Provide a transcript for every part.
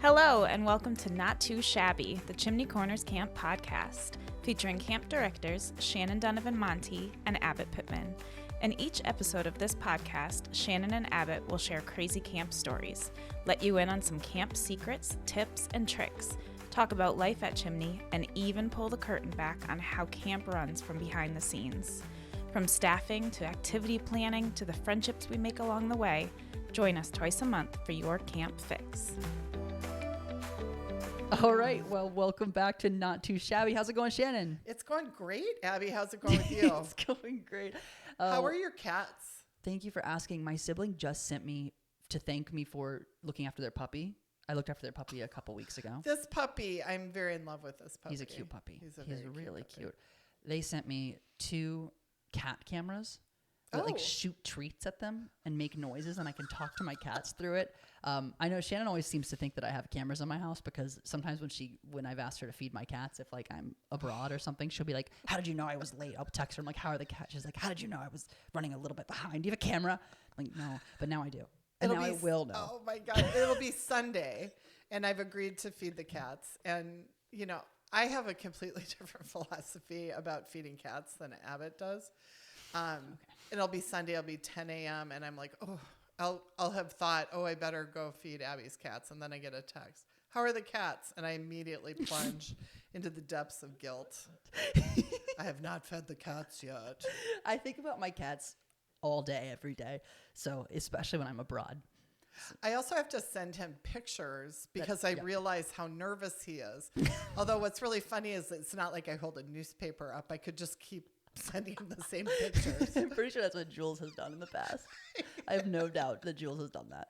Hello, and welcome to Not Too Shabby, the Chimney Corners Camp podcast, featuring camp directors Shannon Donovan Monty and Abbott Pittman. In each episode of this podcast, Shannon and Abbott will share crazy camp stories, let you in on some camp secrets, tips, and tricks, talk about life at Chimney, and even pull the curtain back on how camp runs from behind the scenes. From staffing to activity planning to the friendships we make along the way, join us twice a month for your camp fix. All right. Well, welcome back to Not Too Shabby. How's it going, Shannon? It's going great, Abby. How's it going with you? It's going great. How are your cats? Thank you for asking. My sibling just sent me to thank me for looking after their puppy. I looked after their puppy a couple weeks ago. This puppy, I'm very in love with this puppy. He's a cute puppy. He's very really puppy. cute. They sent me 2 cat cameras that like shoot treats at them and make noises, and I can talk to my cats through it. I know Shannon always seems to think that I have cameras in my house because sometimes when I've asked her to feed my cats, if like I'm abroad or something, she'll be like, "How did you know I was late?" I'll text her. I'm like, "How are the cats?" She's like, "How did you know I was running a little bit behind? Do you have a camera?" I'm like, "No," but now I do. And now I will know. Oh my God. It'll be Sunday, and I've agreed to feed the cats. And, you know, I have a completely different philosophy about feeding cats than Abbott does. It'll be Sunday, it'll be 10 a.m. and I'm like, I'll have thought, I better go feed Abby's cats. And then I get a text. How are the cats? And I immediately plunge into the depths of guilt. I have not fed the cats yet. I think about my cats all day, every day. So especially when I'm abroad. I also have to send him pictures because I realize how nervous he is. Although what's really funny is it's not like I hold a newspaper up. I could just keep sending him the same pictures. I'm pretty sure that's what Jules has done in the past. I have no doubt that Jules has done that.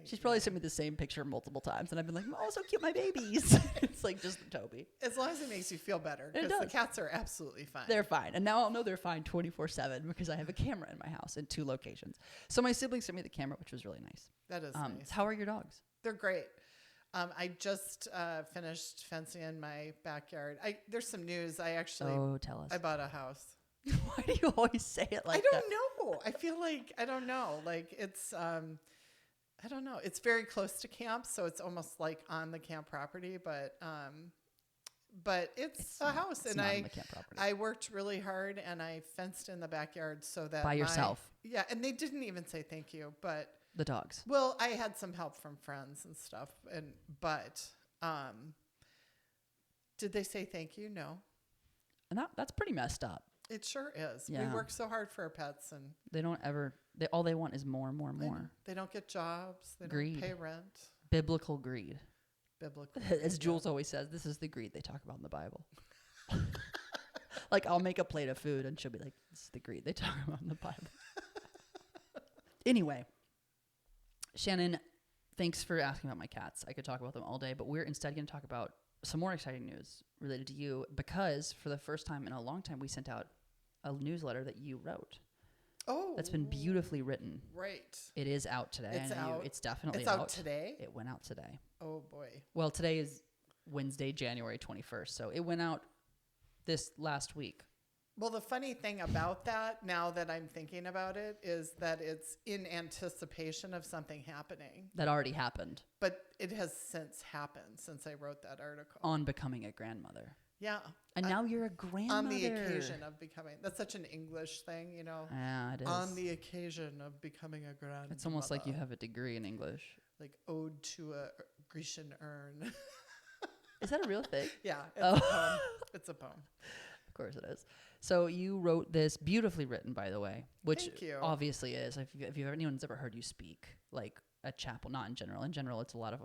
She's probably sent me the same picture multiple times, and I've been like, "Oh, so cute, my babies." It's like just Toby. As long as it makes you feel better, because the cats are absolutely fine. They're fine, and now I'll know they're fine 24/7 because I have a camera in my house in 2 locations. So my siblings sent me the camera, which was really nice. That is nice. How are your dogs? They're great. I just finished fencing in my backyard. There's some news. Tell us. I bought a house. Why do you always say it like that? I don't know. I feel like, I don't know. Like it's, I don't know. It's very close to camp, so it's almost like on the camp property, but it's a house. It's and not on the camp property. I worked really hard and I fenced in the backyard so that By yourself? Yeah. And they didn't even say thank you, but The dogs. well, I had some help from friends and stuff, but did they say thank you? No. And that's pretty messed up. It sure is. Yeah. We work so hard for our pets, and They don't ever. All they want is more and more and more. they don't get jobs. They Greed. don't pay rent. Biblical greed. Biblical. As Jules always says, this is the greed they talk about in the Bible. Like I'll make a plate of food and she'll be like, "This is the greed they talk about in the Bible." Anyway, Shannon, thanks for asking about my cats. I could talk about them all day, but we're instead going to talk about some more exciting news related to you because for the first time in a long time, we sent out a newsletter that you wrote. Oh, That's been beautifully written. right. It is out today. It's I know out. It's definitely It's out today. It went out today. Oh boy. Well, today is Wednesday, January 21st. So it went out this last week. Well, the funny thing about that, now that I'm thinking about it, is that it's in anticipation of something happening. That already happened. But it has since happened since I wrote that article. On becoming a grandmother. Yeah. And now you're a grandmother. On the occasion of becoming. That's such an English thing, you know. Yeah, it is. On the occasion of becoming a grandmother. It's almost like you have a degree in English. Like ode to a Grecian urn. Is that a real thing? Yeah, it's a poem. It's a poem. Of course it is. So you wrote this, beautifully written, by the way, which Thank you. obviously is. If anyone's ever heard you speak, like at chapel, not in general. In general, it's a lot of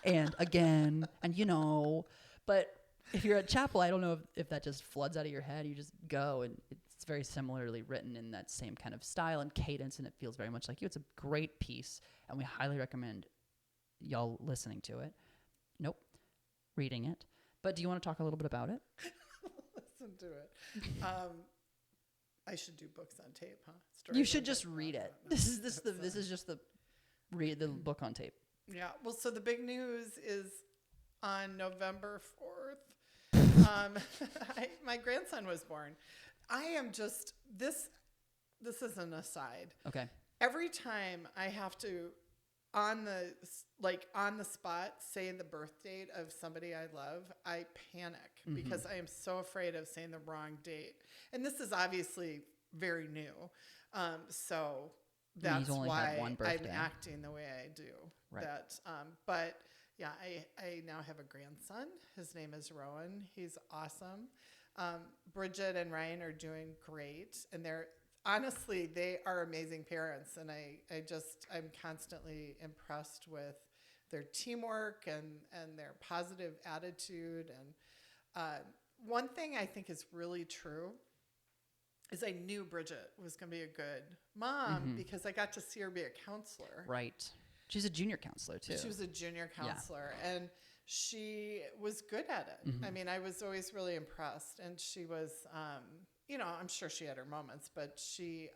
and again, and you know. But if you're at chapel, I don't know if that just floods out of your head. You just go, and it's very similarly written in that same kind of style and cadence, and it feels very much like you. It's a great piece, and we highly recommend y'all listening to it. Nope, reading it. But do you want to talk a little bit about it? Listen to it. I should do books on tape, huh? You should just read it. This is just the read the book on tape. Yeah. Well, so the big news is on November 4th. My grandson was born. I am just this is an aside. Okay. Every time I have to on the spot say the birth date of somebody I love, I panic because I am so afraid of saying the wrong date. And this is obviously very new. So that's only had why one I'm birthday. acting the way I do. Right. But yeah, I now have a grandson. His name is Rowan. He's awesome. Bridget and Ryan are doing great, and they are amazing parents, and I'm constantly impressed with their teamwork and their positive attitude. And one thing I think is really true is I knew Bridget was going to be a good mom because I got to see her be a counselor. Right. She's a junior counselor too. She was a junior counselor, and she was good at it. I mean, I was always really impressed, and she was, I'm sure she had her moments, but she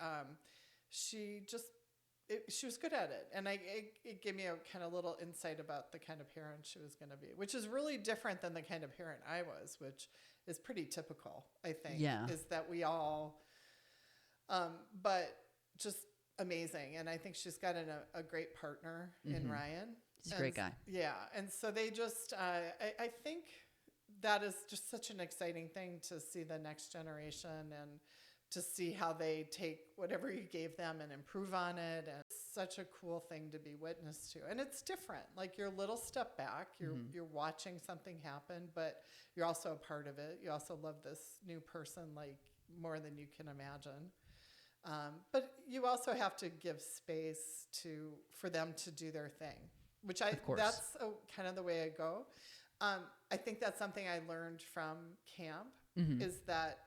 was good at it. And it gave me a kind of little insight about the kind of parent she was going to be, which is really different than the kind of parent I was, which is pretty typical, I think. Yeah. Is that we all, but just amazing. And I think she's got a great partner in Ryan. He's a great guy. Yeah. And so they just, I think that is just such an exciting thing to see the next generation and to see how they take whatever you gave them and improve on it. And it's such a cool thing to be witness to. And it's different. Like you're a little step back, you're watching something happen, but you're also a part of it. You also love this new person like more than you can imagine. But you also have to give space for them to do their thing, which that's kind of the way I go. I think that's something I learned from camp is that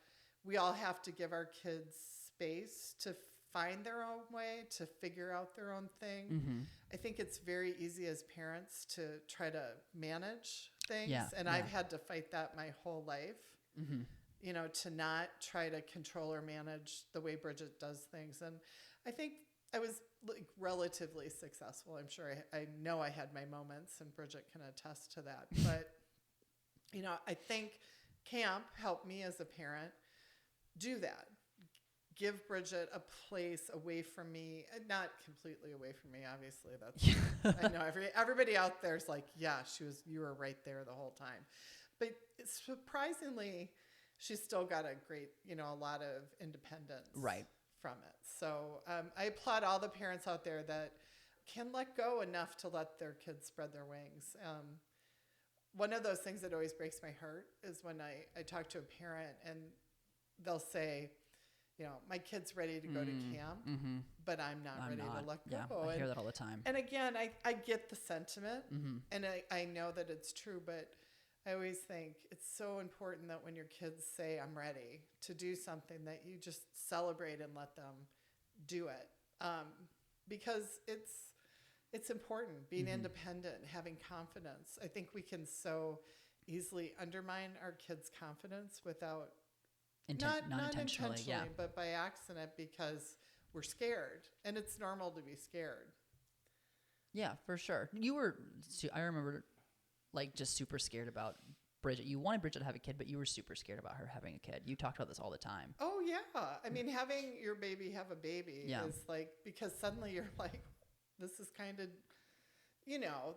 we all have to give our kids space to find their own way, to figure out their own thing. I think it's very easy as parents to try to manage things. I've had to fight that my whole life, to not try to control or manage the way Bridget does things. And I think I was relatively successful. I'm sure I know I had my moments, and Bridget can attest to that. But, I think camp helped me as a parent do that. Give Bridget a place away from me, not completely away from me, obviously. That's I know everybody out there is like, yeah, you were right there the whole time. But surprisingly, she's still got a great, a lot of independence from it. So I applaud all the parents out there that can let go enough to let their kids spread their wings. One of those things that always breaks my heart is when I talk to a parent and they'll say, my kid's ready to go to camp, but I'm not ready to let go. Yeah, I hear that all the time. And again, I get the sentiment, and I know that it's true, but I always think it's so important that when your kids say, I'm ready to do something, that you just celebrate and let them do it. Because it's important, being independent, having confidence. I think we can so easily undermine our kids' confidence without not intentionally, but by accident, because we're scared, and it's normal to be scared. Yeah, for sure. I remember just super scared about Bridget. You wanted Bridget to have a kid, but you were super scared about her having a kid. You talked about this all the time. Oh yeah. I mean, having your baby have a baby is because suddenly you're like, this is kind of,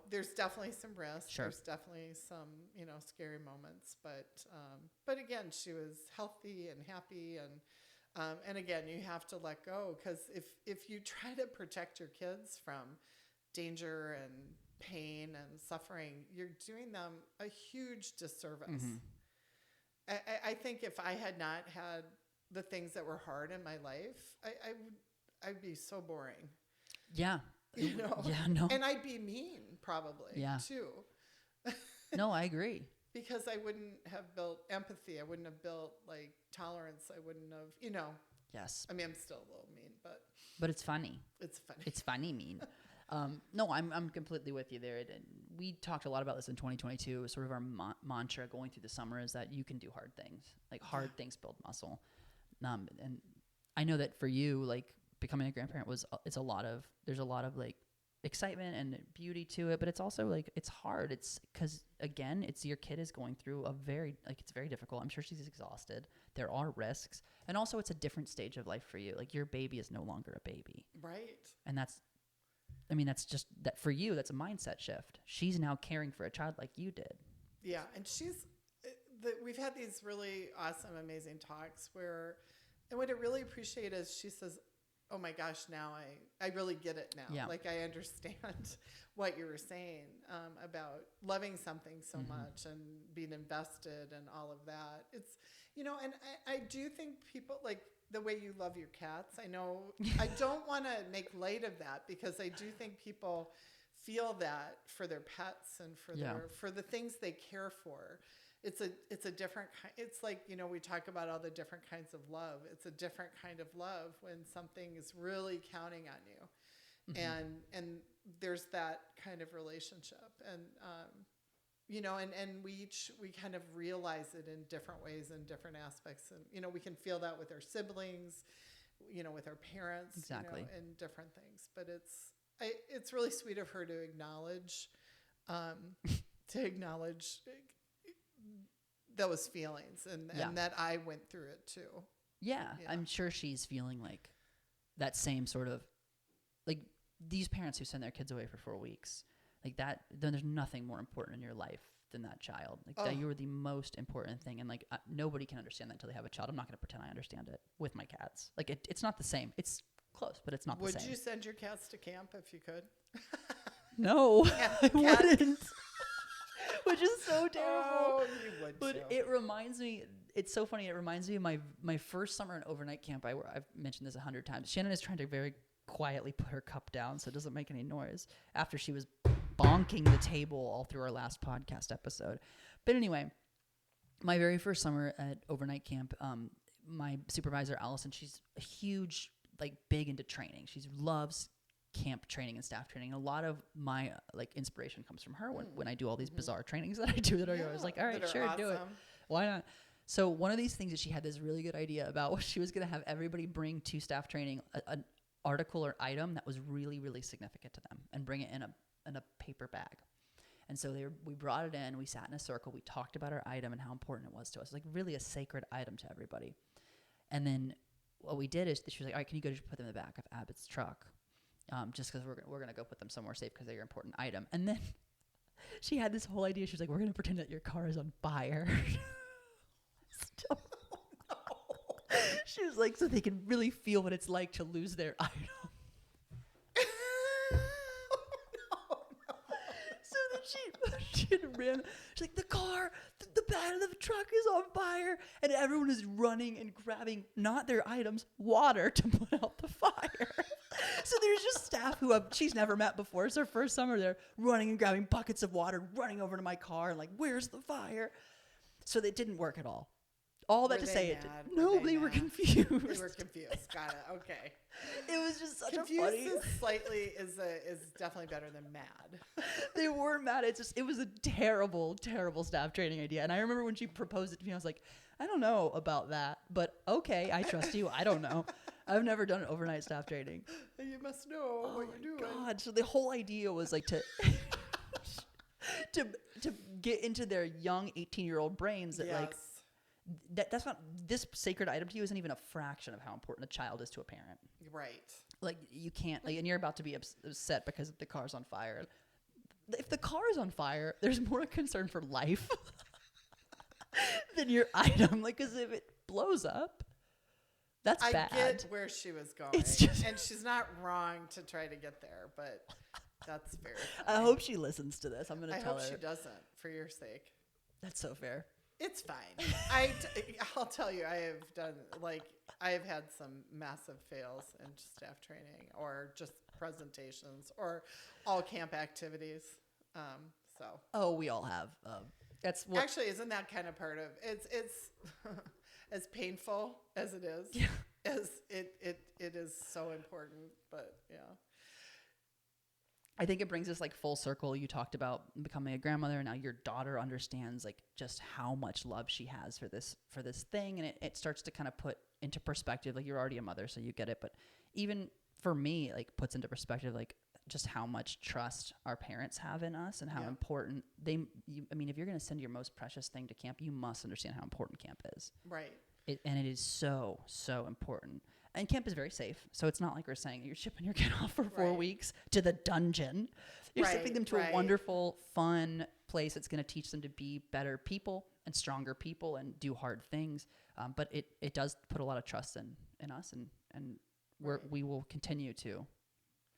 there's definitely some risks. Sure. There's definitely some, scary moments, but again, she was healthy and happy, and again, you have to let go, because if you try to protect your kids from danger and pain and suffering, you're doing them a huge disservice. I think if I had not had the things that were hard in my life, I'd be so boring. Yeah. Yeah, no. And I'd be mean, probably, too. No, I agree. Because I wouldn't have built empathy. I wouldn't have built, tolerance. I wouldn't have, Yes. I mean, I'm still a little mean, but... But it's funny. It's funny. It's funny mean. No, I'm completely with you there. And we talked a lot about this in 2022. Sort of our mantra going through the summer is that you can do hard things. Hard things build muscle. And I know that for you, becoming a grandparent there's a lot of excitement and beauty to it, but it's also it's hard. It's because again, your kid is going through it's very difficult. I'm sure she's exhausted. There are risks, and also it's a different stage of life for you. Your baby is no longer a baby, right? And that's I mean, that's just that for you, that's a mindset shift. She's now caring for a child like you did. Yeah. And we've had these really awesome, amazing talks and what I really appreciate is she says, oh my gosh, now I really get it now. Yeah. Like I understand what you were saying about loving something so much and being invested and all of that. It's, and I do think people like the way you love your cats. I know I don't want to make light of that because I do think people feel that for their pets and for the things they care for. It's a different kind. It's like, we talk about all the different kinds of love. It's a different kind of love when something is really counting on you. And there's that kind of relationship. And, and we kind of realize it in different ways and different aspects. And, we can feel that with our siblings, with our parents, exactly. And different things. But it's really sweet of her to acknowledge those feelings and that I went through it too. Yeah, I'm sure she's feeling like that same sort of like these parents who send their kids away for 4 weeks, like that. Then there's nothing more important in your life than that child. Like that, you are the most important thing, and like nobody can understand that until they have a child. I'm not going to pretend I understand it with my cats. Like it's not the same. It's close, but it's not the same. Would you send your cats to camp if you could? No, I wouldn't. Which is so terrible. Oh, you would but too. It reminds me, it's so funny. It reminds me of my first summer in overnight camp. I've mentioned this 100 times. Shannon is trying to very quietly put her cup down so it doesn't make any noise after she was bonking the table all through our last podcast episode. But anyway, my very first summer at overnight camp, my supervisor, Allison, she's a huge, like big into training. She loves camp training and staff training. A lot of my inspiration comes from her when I do all these bizarre trainings that I do that I was like, all right, sure, do it. Why not? So one of these things that she had this really good idea about was she was going to have everybody bring to staff training an article or item that was really, really significant to them and bring it in a paper bag. And so we brought it in, we sat in a circle, we talked about our item and how important it was to us, like really a sacred item to everybody. And then what we did is she was like, all right, can you go just put them in the back of Abbott's truck? Just because we're gonna go put them somewhere safe because they're an important item. And then she had this whole idea. She was like, "We're gonna pretend that your car is on fire." She was like, so they can really feel what it's like to lose their item. So then she had ran. She's like, the car, the back of the truck is on fire, and everyone is running and grabbing not their items, water to put out the fire. So there's just staff she's never met before. It's her first summer there, running and grabbing buckets of water, running over to my car and like, where's the fire? So it didn't work at all. All that to say it. No, they were confused. They were confused. Got it. Okay. It was just such confused a funny. Slightly is definitely better than mad. They weren't mad. It was a terrible, terrible staff training idea. And I remember when she proposed it to me, I was like, I don't know about that, but okay, I trust you. I don't know. I've never done overnight staff training. You must know what you're doing. God. So the whole idea was like to get into their young 18-year-old brains that like that's not, this sacred item to you isn't even a fraction of how important a child is to a parent. Right. Like you can't, like, and you're about to be upset because the car's on fire. If the car is on fire, there's more concern for life than your item. Like, because if it blows up, that's bad. I get where she was going. And she's not wrong to try to get there, but that's very funny. I hope she listens to this. I'm going to tell her. I hope she doesn't, for your sake. That's so fair. It's fine. I'll tell you, I have had some massive fails in staff training or just presentations or all camp activities. Oh, we all have. That's what. Actually, isn't that kind of part of it's as painful as it is. Yeah. As it is so important, but yeah. I think it brings us like full circle. You talked about becoming a grandmother, and now your daughter understands like just how much love she has for this thing, and it starts to kind of put into perspective. Like, you're already a mother, so you get it, but even for me, like, puts into perspective like just how much trust our parents have in us and how important I mean, if you're going to send your most precious thing to camp, you must understand how important camp is. Right. And it is so, so important. And camp is very safe. So it's not like we're saying you're shipping your kid off for 4 Right. weeks to the dungeon. You're Right, shipping them to a wonderful, fun place that's going to teach them to be better people and stronger people and do hard things. But it does put a lot of trust in us, and we will continue to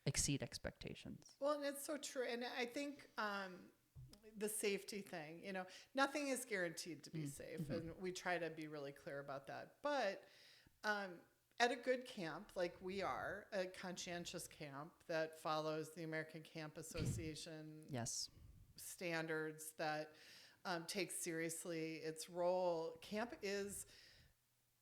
exceed expectations. Well, and it's so true. And I think the safety thing, nothing is guaranteed to be safe. And we try to be really clear about that. But at a good camp, like we are, a conscientious camp that follows the American Camp Association Yes. standards, that takes seriously its role, camp is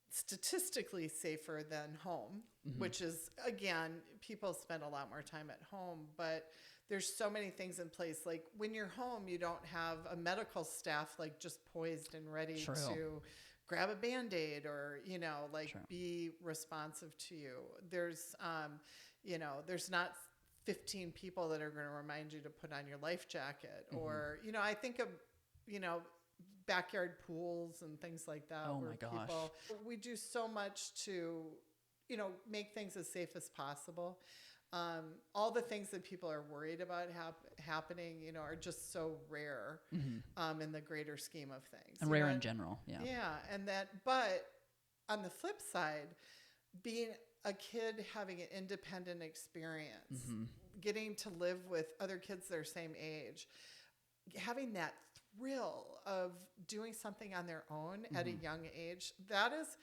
statistically safer than home, which is, again, people spend a lot more time at home, but there's so many things in place. Like when you're home, you don't have a medical staff like just poised and ready True. to grab a Band-Aid or, True. be responsive to you. There's, there's not 15 people that are going to remind you to put on your life jacket or, I think of, backyard pools and things like that. Oh where my gosh. we do so much to, make things as safe as possible. All the things that people are worried about happening, are just so rare in the greater scheme of things. And rare in general. Yeah. Yeah. But on the flip side, being a kid having an independent experience, getting to live with other kids their same age, having that thrill of doing something on their own at a young age, that is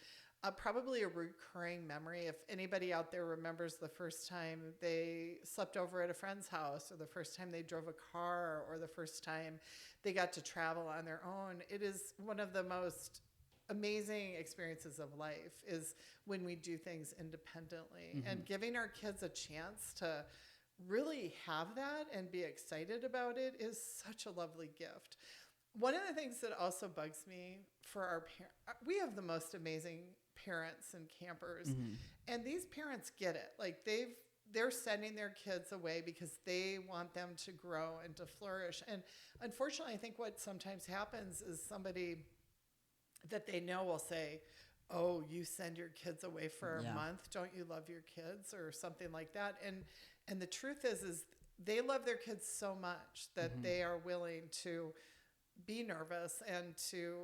probably a recurring memory. If anybody out there remembers the first time they slept over at a friend's house, or the first time they drove a car, or the first time they got to travel on their own, it is one of the most amazing experiences of life, is when we do things independently. And giving our kids a chance to really have that and be excited about it is such a lovely gift. One of the things that also bugs me for our parents, we have the most amazing parents and campers, and these parents get it. Like they're sending their kids away because they want them to grow and to flourish. And unfortunately, I think what sometimes happens is somebody that they know will say, "Oh, you send your kids away for a month? Don't you love your kids?" or something like that. And the truth is they love their kids so much that they are willing to be nervous and to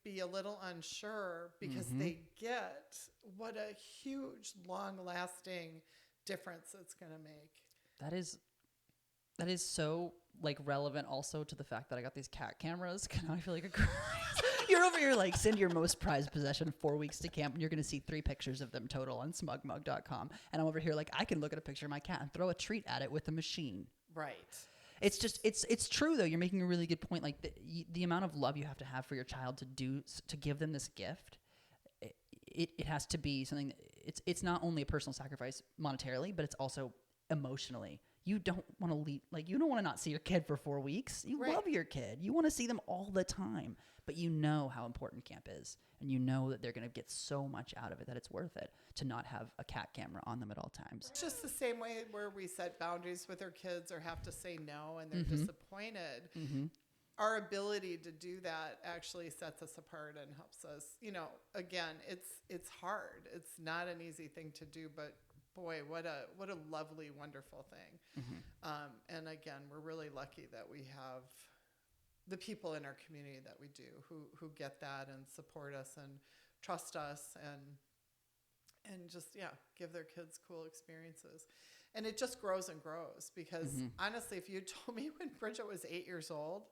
be a little unsure, because they get what a huge, long-lasting difference it's going to make. That is so relevant also to the fact that I got these cat cameras. Now I feel like a you're over here send your most prized possession 4 weeks to camp, and you're going to see 3 pictures of them total on smugmug.com. And I'm over here I can look at a picture of my cat and throw a treat at it with a machine. Right. It's just it's true though. You're making a really good point. The amount of love you have to have for your child to give them this gift, it has to be something. It's not only a personal sacrifice monetarily, but it's also emotionally. You don't want to leave. You don't want to not see your kid for 4 weeks. You Right. love your kid. You want to see them all the time. But you know how important camp is, and you know that they're going to get so much out of it that it's worth it to not have a cat camera on them at all times. It's just the same way where we set boundaries with our kids or have to say no and they're disappointed. Our ability to do that actually sets us apart and helps us. Again, it's hard. It's not an easy thing to do, but boy, what a lovely, wonderful thing. And again, we're really lucky that we have the people in our community that we do who get that and support us and trust us and just give their kids cool experiences. And it just grows and grows, because honestly, if you told me when Bridget was 8 years old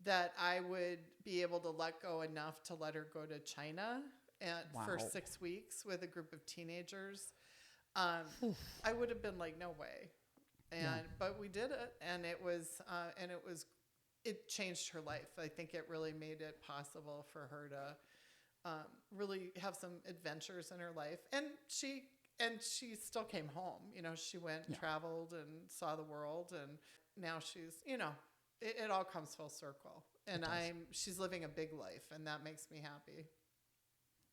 that I would be able to let go enough to let her go to China for 6 weeks with a group of teenagers, I would have been like, no way. But we did it, and it changed her life. I think it really made it possible for her to really have some adventures in her life. And she still came home. She went and traveled and saw the world, and now she's, it all comes full circle. And she's living a big life, and that makes me happy.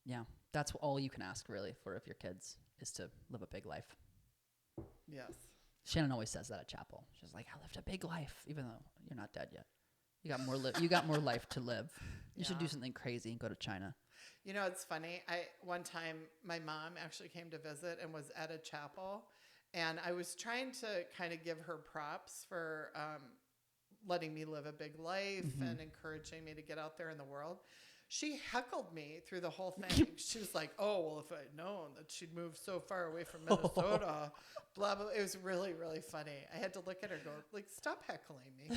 Yeah, that's all you can ask really for if your kids is to live a big life. Yes. Shannon always says that at chapel. She's like, "I lived a big life, even though you're not dead yet. You got more. You got more life to live. You should do something crazy and go to China." You know, it's funny. One time my mom actually came to visit and was at a chapel, and I was trying to kind of give her props for letting me live a big life and encouraging me to get out there in the world. She heckled me through the whole thing. She was like, "Oh, well, if I'd known that she'd moved so far away from Minnesota, blah blah." It was really, really funny. I had to look at her, and go, like, "Stop heckling me.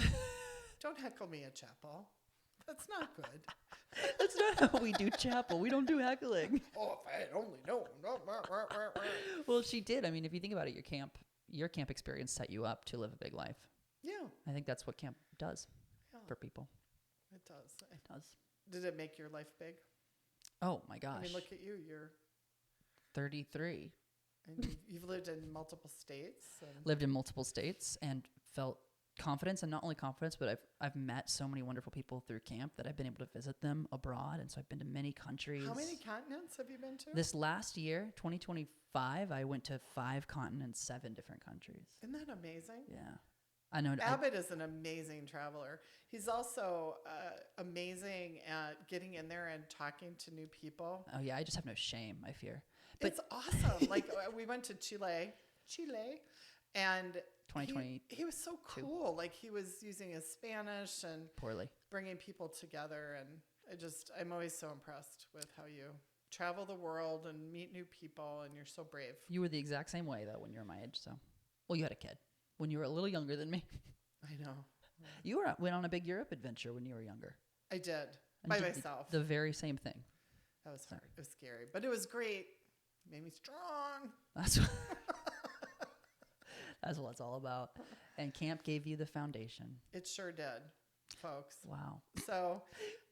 Don't heckle me at chapel. That's not good." That's not how we do chapel. We don't do heckling. Oh, if I had only known. Well, she did. I mean, if you think about it, your camp experience set you up to live a big life. Yeah, I think that's what camp does yeah, for people. it does. It does. Did it make your life big? Oh my gosh. I mean, look at you. You're 33. and you've lived in multiple states. And Lived in multiple states and felt confidence, and not only confidence, but I've met so many wonderful people through camp that I've been able to visit them abroad, and so I've been to many countries. how many continents have you been to? This last year, 2025, I went to 5 continents, 7 different countries. Isn't that amazing? Yeah. I know. Abbott is an amazing traveler. He's also amazing at getting in there and talking to new people. Oh yeah, I just have no shame, I fear. But It's awesome. Like we went to Chile, and 2020 he was so cool. Like he was using his Spanish and poorly. bringing people together. And I'm always so impressed with how you travel the world and meet new people. And you're so brave. You were the exact same way though when you were my age. So, well, you had a kid when you were a little younger than me. I know. You went on a big Europe adventure when you were younger. I did And by did myself. The very same thing. That was hard. It was scary, but it was great. It made me strong. That's what, that's what it's all about. And camp gave you the foundation. It sure did, folks. Wow.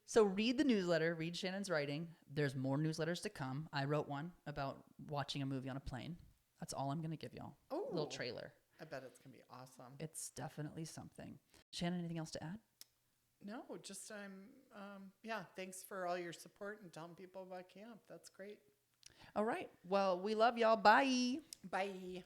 So read the newsletter, read Shannon's writing. There's more newsletters to come. I wrote one about watching a movie on a plane. That's all I'm going to give y'all. A little trailer. I bet it's going to be awesome. It's definitely something. Shannon, anything else to add? No, just thanks for all your support and telling people about camp. That's great. All right. Well, we love y'all. Bye. Bye.